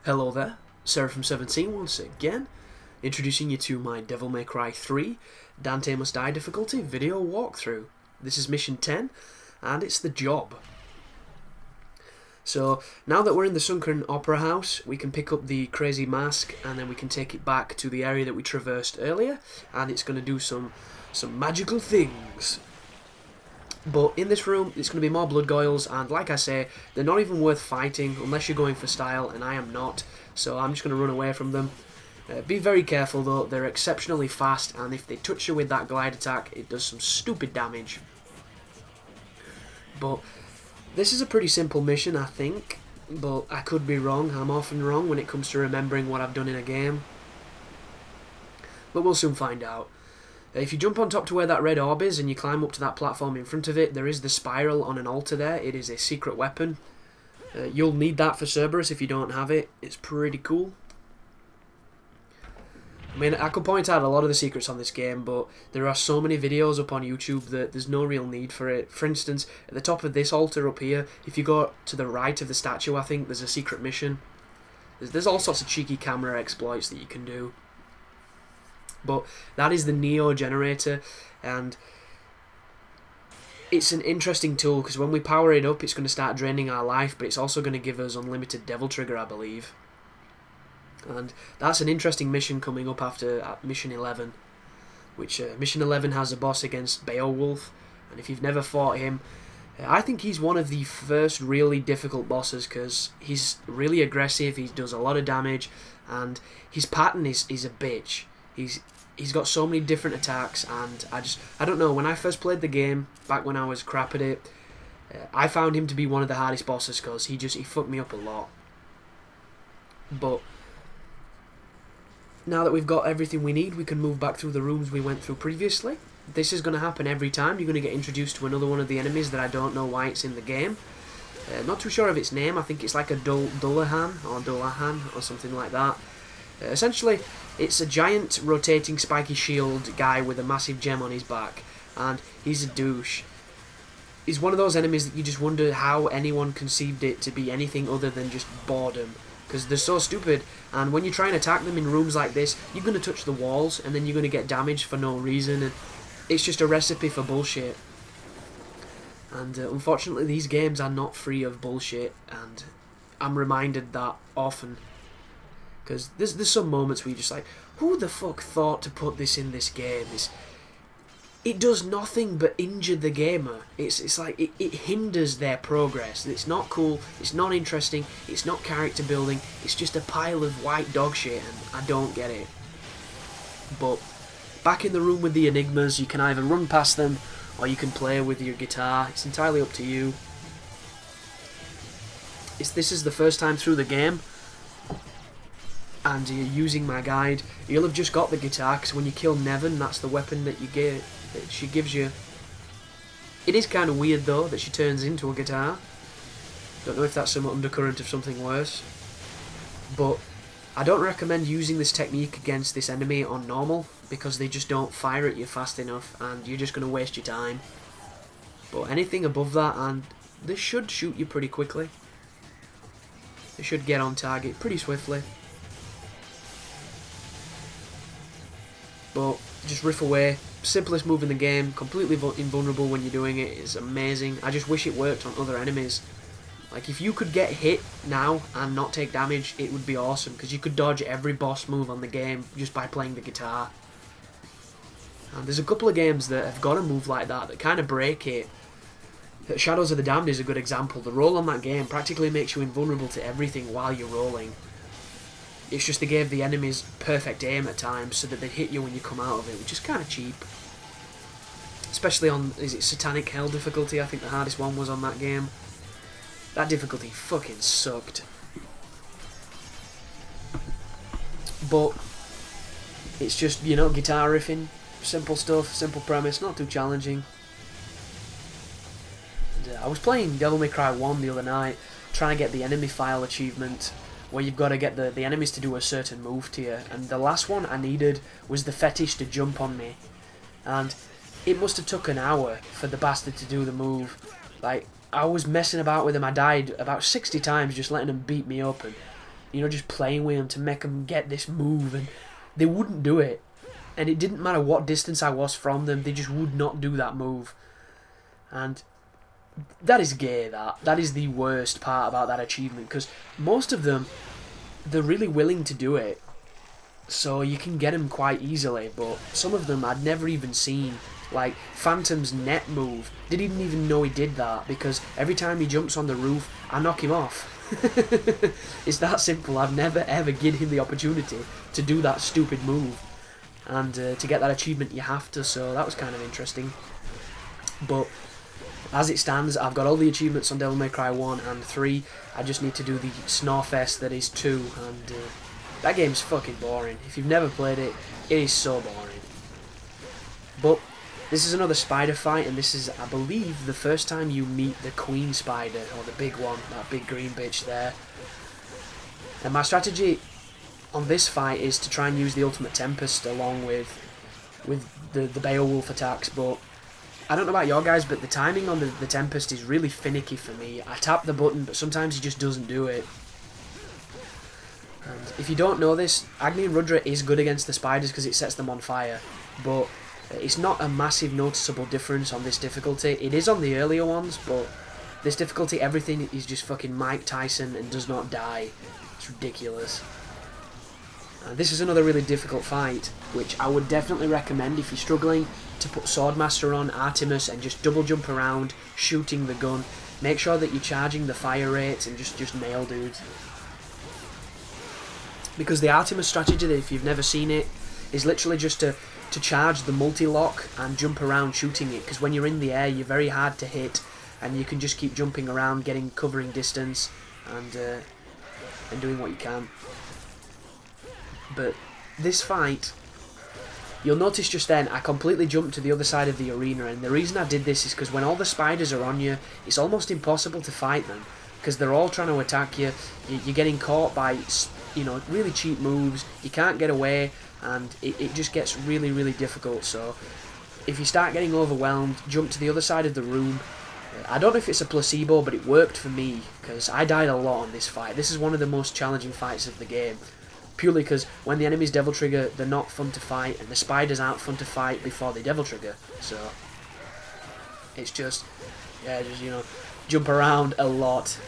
Hello there, Seraphim17 once again, introducing you to my Devil May Cry 3 Dante Must Die difficulty video walkthrough. This is mission 10, and it's the job. So, now that we're in the sunken opera house, we can pick up the crazy mask, and then we can take it back to the area that we traversed earlier, and it's going to do some magical things. But in this room, it's going to be more blood goyles, and like I say, they're not even worth fighting unless you're going for style, and I am not, so I'm just going to run away from them. Be very careful though, they're exceptionally fast, and if they touch you with that glide attack, it does some stupid damage. But this is a pretty simple mission, I think, but I could be wrong. I'm often wrong when it comes to remembering what I've done in a game. But we'll soon find out. If you jump on top to where that red orb is and you climb up to that platform in front of it, there is the spiral on an altar there. It is a secret weapon. You'll need that for Cerberus if you don't have it. It's pretty cool. I mean, I could point out a lot of the secrets on this game, but there are so many videos up on YouTube that there's no real need for it. For instance, at the top of this altar up here, if you go to the right of the statue, I think, there's a secret mission. There's all sorts of cheeky camera exploits that you can do. But that is the Neo generator, and it's an interesting tool because when we power it up, it's going to start draining our life, but it's also going to give us unlimited Devil Trigger, I believe. And that's an interesting mission coming up after Mission 11, which Mission 11 has a boss against Beowulf, and if you've never fought him, I think he's one of the first really difficult bosses because he's really aggressive, he does a lot of damage, and his pattern is a bitch. He's got so many different attacks, and I don't know, when I first played the game, back when I was crap at it, I found him to be one of the hardest bosses because he fucked me up a lot. But now that we've got everything we need, we can move back through the rooms we went through previously. This is going to happen every time. You're going to get introduced to another one of the enemies that I don't know why it's in the game. Not too sure of its name. I think it's like a Dullahan or something like that. Essentially, it's a giant rotating spiky shield guy with a massive gem on his back, and he's a douche. He's one of those enemies that you just wonder how anyone conceived it to be anything other than just boredom, because they're so stupid, and when you try and attack them in rooms like this, you're going to touch the walls, and then you're going to get damaged for no reason, and it's just a recipe for bullshit. And unfortunately, these games are not free of bullshit, and I'm reminded that often. Because there's some moments where you're just like, who the fuck thought to put this in this game? It does nothing but injure the gamer. It's like, it hinders their progress. It's not cool, it's not interesting, it's not character building, it's just a pile of white dog shit, and I don't get it. But back in the room with the enigmas, you can either run past them, or you can play with your guitar. It's entirely up to you. This is the first time through the game, and you're using my guide, you'll have just got the guitar, because when you kill Nevin, that's the weapon that she gives you. It is kind of weird though that she turns into a guitar. Don't know if that's some undercurrent of something worse. But I don't recommend using this technique against this enemy on normal, because they just don't fire at you fast enough, and you're just going to waste your time. But anything above that, and they should shoot you pretty quickly. They should get on target pretty swiftly. But just riff away. Simplest move in the game, completely invulnerable when you're doing it. It's amazing. I just wish it worked on other enemies. Like, if you could get hit now and not take damage, it would be awesome, because you could dodge every boss move on the game just by playing the guitar. And there's a couple of games that have got a move like that kind of break it. Shadows of the Damned is a good example. The roll on that game practically makes you invulnerable to everything while you're rolling. It's just they gave the enemies perfect aim at times so that they hit you when you come out of it, which is kind of cheap. Especially on, is it Satanic Hell difficulty? I think the hardest one was on that game. That difficulty fucking sucked. But it's just, you know, guitar riffing, simple stuff, simple premise, not too challenging. And, I was playing Devil May Cry 1 the other night, trying to get the enemy file achievement, where you've got to get the enemies to do a certain move to you, and the last one I needed was the fetish to jump on me, and it must have took an hour for the bastard to do the move. Like, I was messing about with him, I died about 60 times just letting him beat me up, and just playing with them to make them get this move, and they wouldn't do it. And it didn't matter what distance I was from them, they just would not do that move. And that is gay, that is the worst part about that achievement, because most of them, they're really willing to do it, so you can get them quite easily, but some of them I'd never even seen. Like Phantom's net move, didn't even know he did that, because every time he jumps on the roof I knock him off. It's that simple. I've never ever given him the opportunity to do that stupid move, and to get that achievement you have to, so that was kind of interesting. But as it stands, I've got all the achievements on Devil May Cry 1 and 3. I just need to do the Snorefest that is 2, and that game's fucking boring. If you've never played it, it is so boring. But this is another spider fight, and this is, I believe, the first time you meet the Queen Spider, or the big one, that big green bitch there. And my strategy on this fight is to try and use the Ultimate Tempest along with the Beowulf attacks, but I don't know about your guys, but the timing on the Tempest is really finicky for me. I tap the button, but sometimes he just doesn't do it. And if you don't know this, Agni and Rudra is good against the spiders because it sets them on fire, but it's not a massive noticeable difference on this difficulty. It is on the earlier ones, but this difficulty, everything is just fucking Mike Tyson and does not die. It's ridiculous. This is another really difficult fight, which I would definitely recommend if you're struggling to put Swordmaster on, Artemis, and just double jump around, shooting the gun. Make sure that you're charging the fire rates and just nail dudes. Because the Artemis strategy, if you've never seen it, is literally just to charge the multi-lock and jump around shooting it, because when you're in the air you're very hard to hit, and you can just keep jumping around, covering distance, and doing what you can. But this fight, you'll notice just then I completely jumped to the other side of the arena, and the reason I did this is because when all the spiders are on you, it's almost impossible to fight them, because they're all trying to attack you. You're getting caught by, really cheap moves, you can't get away, and it just gets really, really difficult. So if you start getting overwhelmed, jump to the other side of the room. I don't know if it's a placebo, but it worked for me, because I died a lot on this fight. This is one of the most challenging fights of the game, purely because when the enemies Devil Trigger, they're not fun to fight, and the spiders aren't fun to fight before they Devil Trigger. So it's just jump around a lot.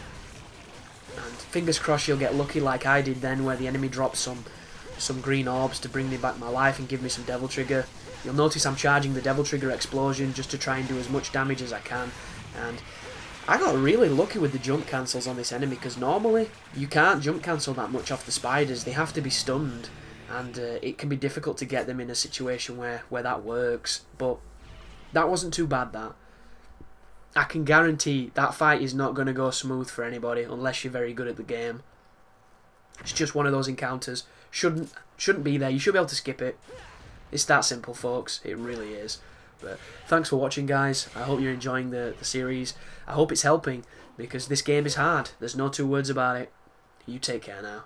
And fingers crossed you'll get lucky like I did then, where the enemy drops some green orbs to bring me back my life and give me some Devil Trigger. You'll notice I'm charging the Devil Trigger explosion just to try and do as much damage as I can. And I got really lucky with the jump cancels on this enemy, because normally you can't jump cancel that much off the spiders. They have to be stunned, and it can be difficult to get them in a situation where that works. But that wasn't too bad, that. I can guarantee that fight is not going to go smooth for anybody unless you're very good at the game. It's just one of those encounters. Shouldn't be there. You should be able to skip it. It's that simple, folks. It really is. But thanks for watching, guys. I hope you're enjoying the series. I hope it's helping, because this game is hard. There's no two words about it. You take care now.